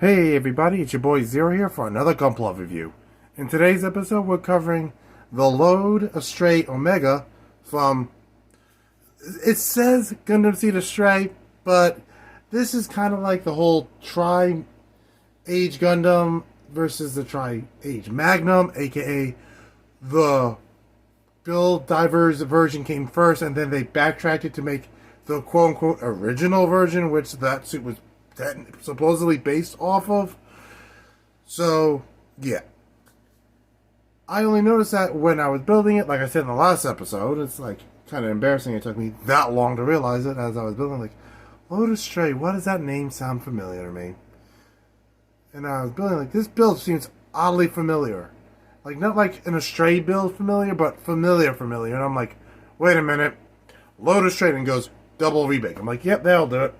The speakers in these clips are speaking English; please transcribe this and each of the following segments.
Hey everybody, it's your boy Zero here for another Gunpla review. In today's episode, we're covering the Load Astray Omega from, it says Gundam Seed Astray, but this is kind of like the whole Tri-Age Gundam versus the Tri-Age Magnum, aka the Bill Divers version came first, and then they backtracked it to make the quote-unquote original version, which that suit was supposedly based off of. So, yeah. I only noticed that when I was building it, like I said in the last episode. It's like kind of embarrassing it took me that long to realize it as I was building. Like, Load Astray, why does that name sound familiar to me? And I was building, like, this build seems oddly familiar. Like, not like an Astray build familiar, but familiar. And I'm like, wait a minute. Load Astray, and goes double rebake. I'm like, yep, that'll do it.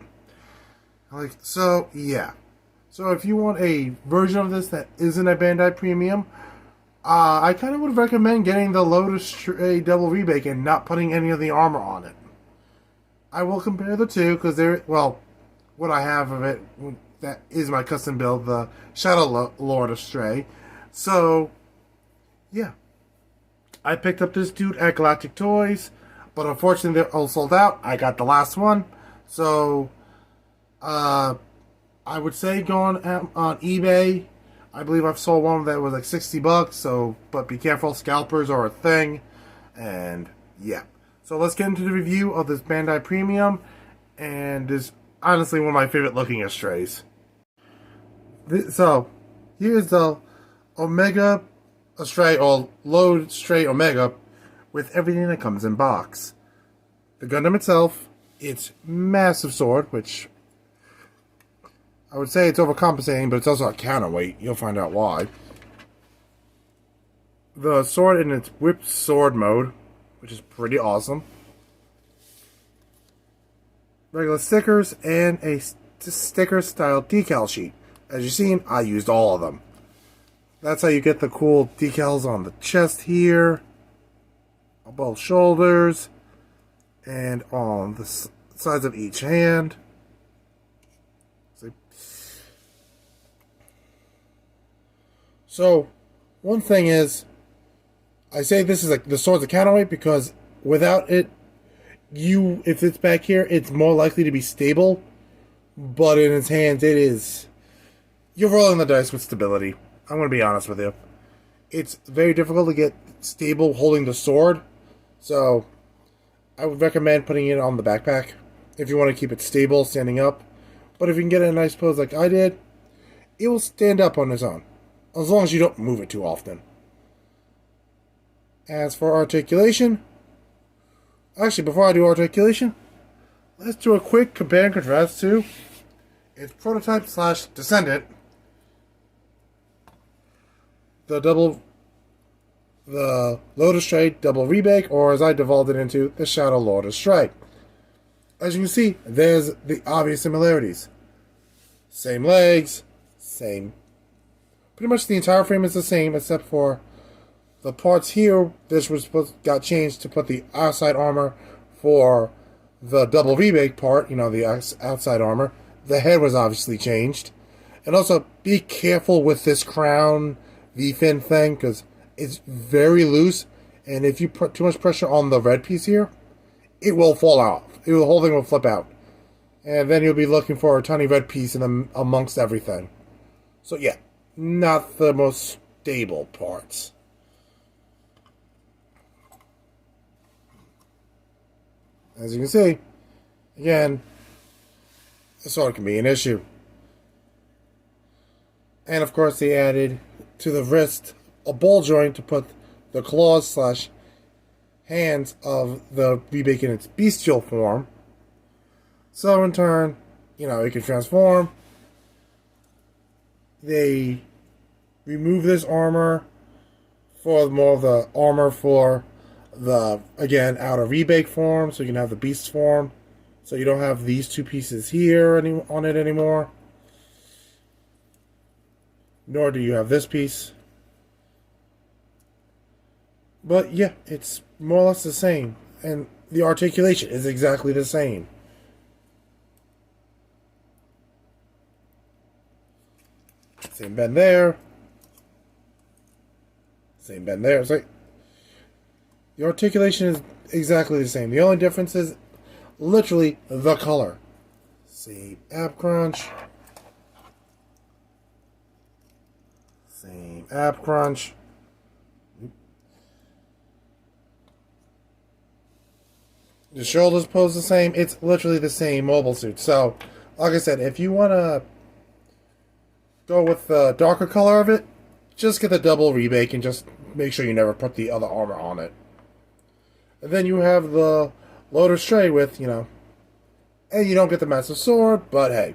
Like, so, yeah. So if you want a version of this that isn't a Bandai Premium, I kind of would recommend getting the Load Astray double rebake and not putting any of the armor on it. I will compare the two, because they're, well, what I have of it, that is my custom build, the Shadow Lord Astray. So, yeah. I picked up this dude at Galactic Toys, but unfortunately they're all sold out. I got the last one. So, I would say go on eBay. I believe I've sold one that was like $60. So, but be careful, scalpers are a thing. And yeah. So let's get into the review of this Bandai Premium, and is honestly one of my favorite looking Astrays. So here's the Omega Astray, or Load Astray Omega, with everything that comes in box. The Gundam itself, its massive sword, which I would say it's overcompensating, but it's also a counterweight. You'll find out why. The sword in its whipped sword mode, which is pretty awesome. Regular stickers and a sticker-style decal sheet. As you've seen, I used all of them. That's how you get the cool decals on the chest here, on both shoulders, and on the sides of each hand. So, one thing is, I say this is like the sword's a counterweight because without it, if it's back here, it's more likely to be stable. But in its hands, it is. You're rolling the dice with stability. I'm going to be honest with you. It's very difficult to get stable holding the sword. So, I would recommend putting it on the backpack if you want to keep it stable standing up. But if you can get it in a nice pose like I did, it will stand up on its own. As long as you don't move it too often. As for articulation, actually, before I do articulation, let's do a quick compare and contrast to its prototype / descendant, the Load Astray double rebake, or as I devolved it into, the Shadow Lord Astray. As you can see, there's the obvious similarities. Same legs, same. Pretty much the entire frame is the same, except for the parts here. This got changed to put the outside armor for the double rebake part. You know, the outside armor. The head was obviously changed, and also be careful with this crown V-fin thing because it's very loose, and if you put too much pressure on the red piece here, it will fall out. The whole thing will flip out, and then you'll be looking for a tiny red piece amongst everything. So yeah. Not the most stable parts. As you can see, again, the sword can be an issue. And of course they added to the wrist a ball joint to put the claws / hands of the rebake in its bestial form. So in turn, you know, it can transform. They remove this armor for more of the armor for the, again, outer rebake form, so you can have the beast form. So you don't have these two pieces here on it anymore. Nor do you have this piece. But yeah, it's more or less the same. And the articulation is exactly the same. Same bend there. Same bend there. So the articulation is exactly the same. The only difference is literally the color. Same ab crunch. Same ab crunch. The shoulders pose the same. It's literally the same mobile suit. So, like I said, if you want to go with the darker color of it, just get the double rebake and just make sure you never put the other armor on it. And then you have the Load Astray with, and you don't get the massive sword, but hey,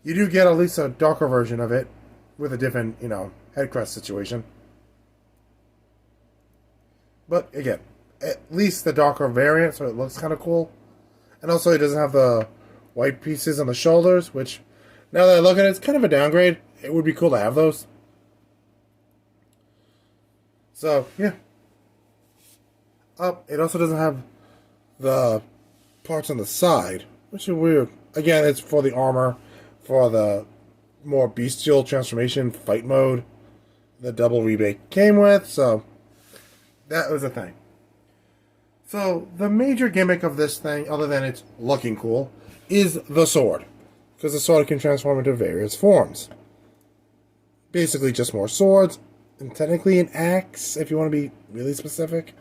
you do get at least a darker version of it with a different, head crest situation. But again, at least the darker variant, so it looks kind of cool. And also, it doesn't have the white pieces on the shoulders, which, now that I look at it, it's kind of a downgrade. It would be cool to have those. So, yeah. It also doesn't have the parts on the side, which is weird. Again, it's for the armor, for the more bestial transformation fight mode the double rebate came with, so that was a thing. So, the major gimmick of this thing, other than it's looking cool, is the sword. Because the sword can transform into various forms. Basically just more swords, and technically an axe, if you want to be really specific.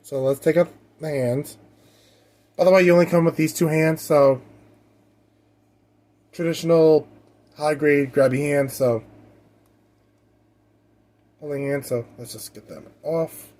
So let's take out the hands. By the way, you only come with these two hands, so traditional high-grade grabby hands, so holding hands, so let's just get them off.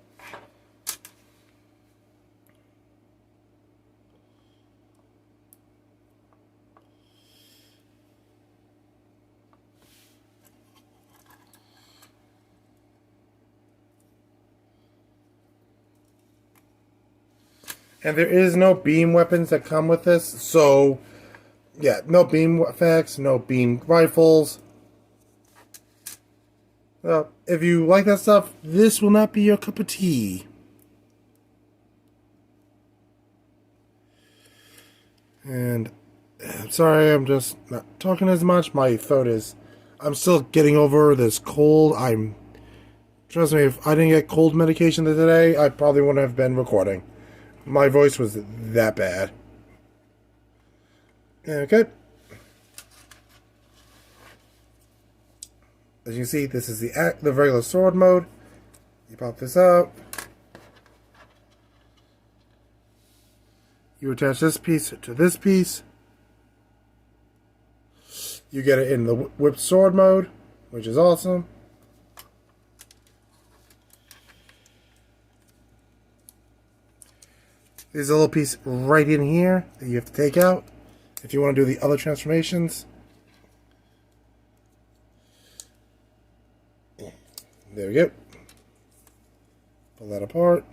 And there is no beam weapons that come with this, so yeah, no beam effects, no beam rifles. Well, if you like that stuff, this will not be your cup of tea. And I'm sorry, I'm just not talking as much. My throat is, I'm still getting over this cold. Trust me, if I didn't get cold medication today, I probably wouldn't have been recording. My voice was that bad. Okay. As you can see, this is the regular sword mode. You pop this out. You attach this piece to this piece. You get it in the whipped sword mode, which is awesome. There's a little piece right in here that you have to take out if you want to do the other transformations. There we go. Pull that apart.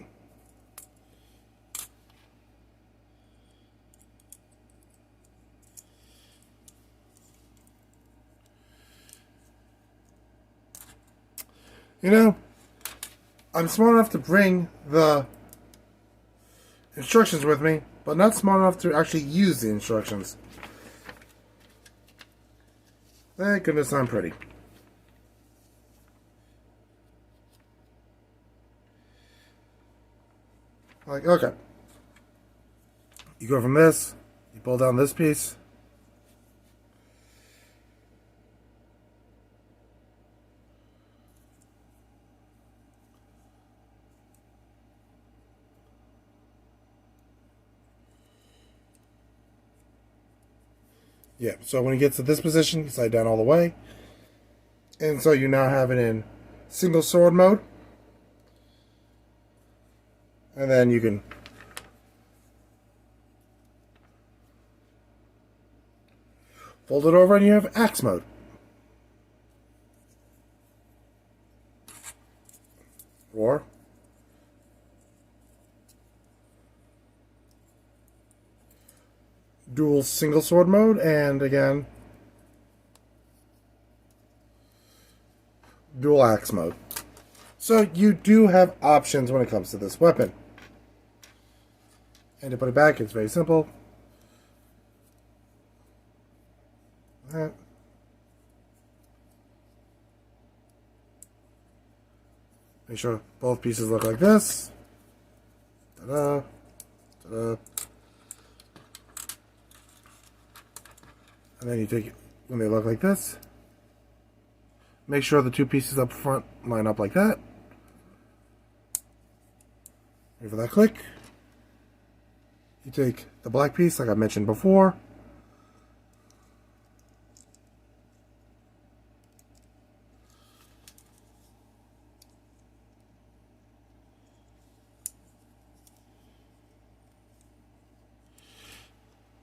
I'm smart enough to bring the instructions with me, but not smart enough to actually use the instructions. Thank goodness I'm pretty. Okay. You go from this, you pull down this piece. Yeah, so when it gets to this position, you slide down all the way. And so you now have it in single sword mode. And then you can fold it over and you have axe mode. Or dual single sword mode, and again dual axe mode. So you do have options when it comes to this weapon. And to put it back, it's very simple. Make sure both pieces look like this. Ta-da. Ta-da. And then you take it when they look like this. Make sure the two pieces up front line up like that. Wait for that click. You take the black piece like I mentioned before.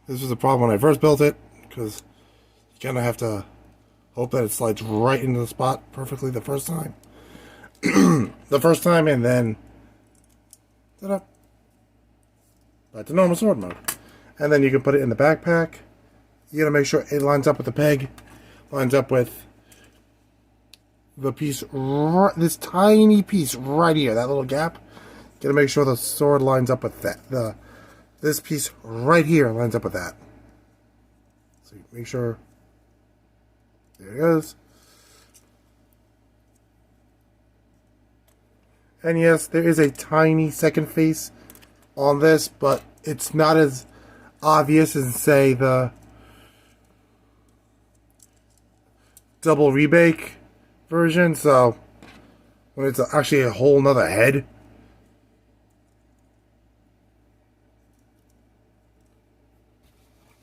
This was a problem when I first built it, because you kind of have to hope that it slides right into the spot perfectly the first time. And then ta-da, back to normal sword mode. And then you can put it in the backpack. You gotta make sure it lines up with the peg, lines up with the piece, this tiny piece right here, that little gap. You gotta make sure the sword lines up with that. This piece right here lines up with that. So make sure. There it goes. And yes, there is a tiny second face on this, but it's not as obvious as, say, the double rebake version. So when it's actually a whole nother head.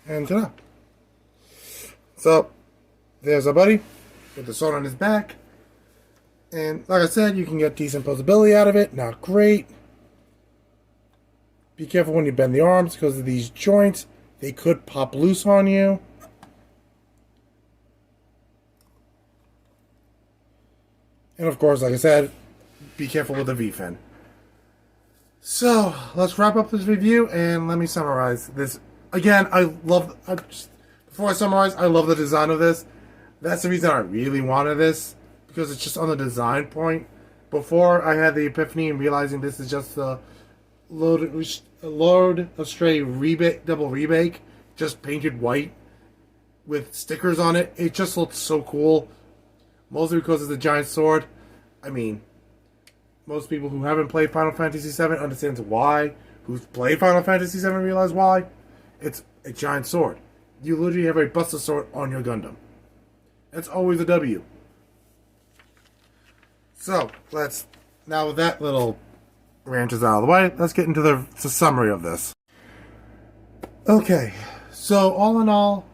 And ta-da. So there's our buddy with the sword on his back. And like I said, you can get decent posability out of it. Not great. Be careful when you bend the arms because of these joints. They could pop loose on you. And of course, like I said, be careful with the V-fin. So let's wrap up this review and let me summarize this. Again, before I summarize, I love the design of this. That's the reason I really wanted this, because it's just on the design point. Before I had the epiphany and realizing this is just the Load Astray double rebake, just painted white with stickers on it. It just looks so cool. Mostly because it's a giant sword. I mean, most people who haven't played Final Fantasy VII understands why. Who's played Final Fantasy VII realize why. It's a giant sword. You literally have a Buster Sword on your Gundam. That's always a W. So, now with that little rant is out of the way, let's get into the summary of this. Okay, so all in all,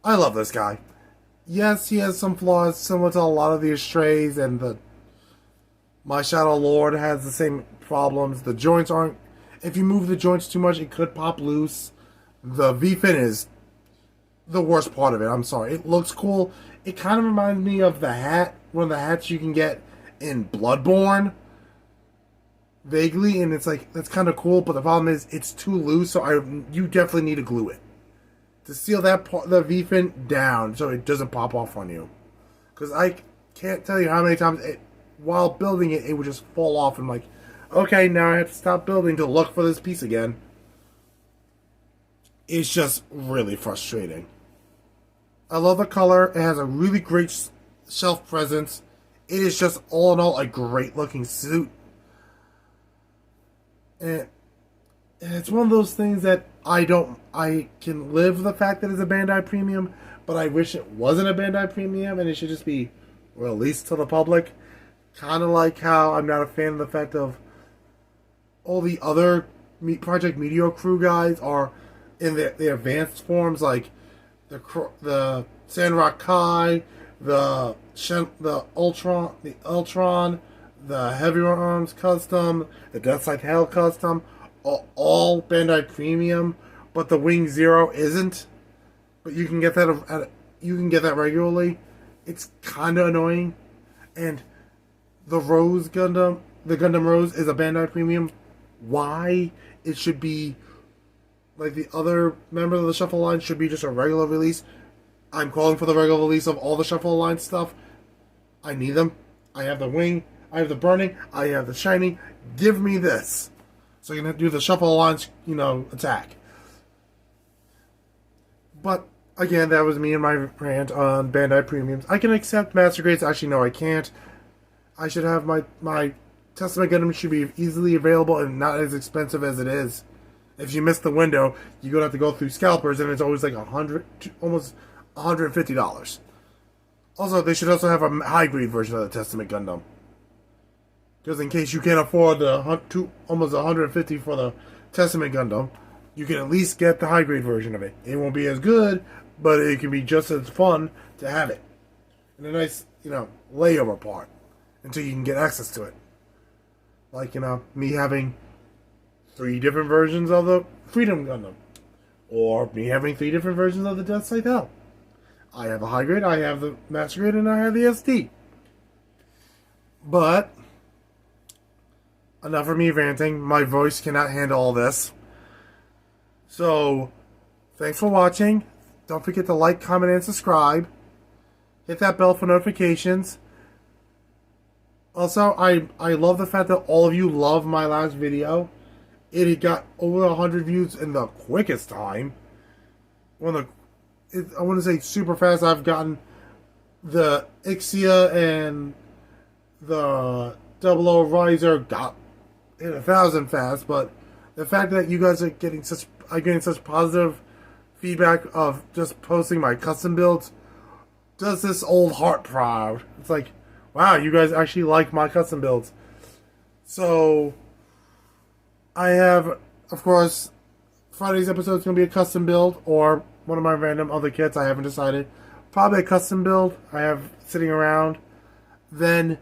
I love this guy. Yes, he has some flaws similar to a lot of the Astrays, and My Shadow Lord has the same problems. The joints aren't... If you move the joints too much, it could pop loose. The V-fin is the worst part of it. I'm sorry. It looks cool. It kind of reminds me of the hat. One of the hats you can get in Bloodborne. Vaguely. And it's like, that's kind of cool. But the problem is, it's too loose. So you definitely need to glue it to seal that part, the V-fin down, so it doesn't pop off on you. Because I can't tell you how many times, while building it, it would just fall off. And I'm like, okay, now I have to stop building to look for this piece again. It's just really frustrating. I love the color. It has a really great shelf presence. It is just, all in all, a great looking suit. And it's one of those things that I can live with the fact that it's a Bandai Premium, but I wish it wasn't a Bandai Premium and it should just be released to the public. Kind of like how I'm not a fan of the fact of all the other Project Meteor Crew guys are in the advanced forms, like the Sandrock Kai, the Ultron, the Heavier Arms Custom, the Deathside Hell Custom, all Bandai Premium, but the Wing Zero isn't. But you can get that regularly. It's kind of annoying. And the Rose Gundam, the Gundam Rose, is a Bandai Premium. Why it should be like the other members of the Shuffle line should be just a regular release. I'm calling for the regular release of all the Shuffle line stuff. I need them. I have the Wing, I have the Burning, I have the Shiny. Give me this, so you can do the Shuffle Alliance, attack. But again, that was me and my rant on Bandai Premiums. I can accept Master Grades. Actually, no, I can't. I should have my Testament Gundam should be easily available and not as expensive as it is. If you miss the window, you're gonna have to go through scalpers, and it's always like almost $150. Also, they should also have a high grade version of the Testament Gundam, just in case you can't afford the almost $150 for the Testament Gundam. You can at least get the high grade version of it. It won't be as good, but it can be just as fun to have it in a nice, layover part until you can get access to it. Like, me having 3 different versions of the Freedom Gundam. Or me having 3 different versions of the Death Scythe Hell. I have a high grade, I have the master grade, and I have the SD. But, enough of me ranting. My voice cannot handle all this. So, thanks for watching. Don't forget to like, comment, and subscribe. Hit that bell for notifications. Also, I love the fact that all of you love my last video. It got over 100 views in the quickest time. I want to say super fast. I've gotten the Ixia and the 00 Riser got in 1,000 fast, but the fact that you guys are getting such positive feedback of just posting my custom builds does this old heart proud. It's like, wow, you guys actually like my custom builds. So, I have, of course, Friday's episode is going to be a custom build or one of my random other kits. I haven't decided. Probably a custom build I have sitting around. Then,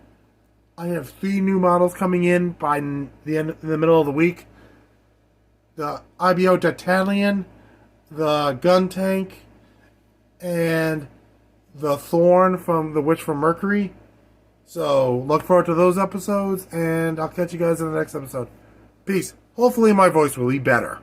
I have 3 new models coming in by in the middle of the week. The IBO Titanian, the Gun Tank, and the Thorn from the Witch from Mercury. So, look forward to those episodes, and I'll catch you guys in the next episode. Peace. Hopefully my voice will be better.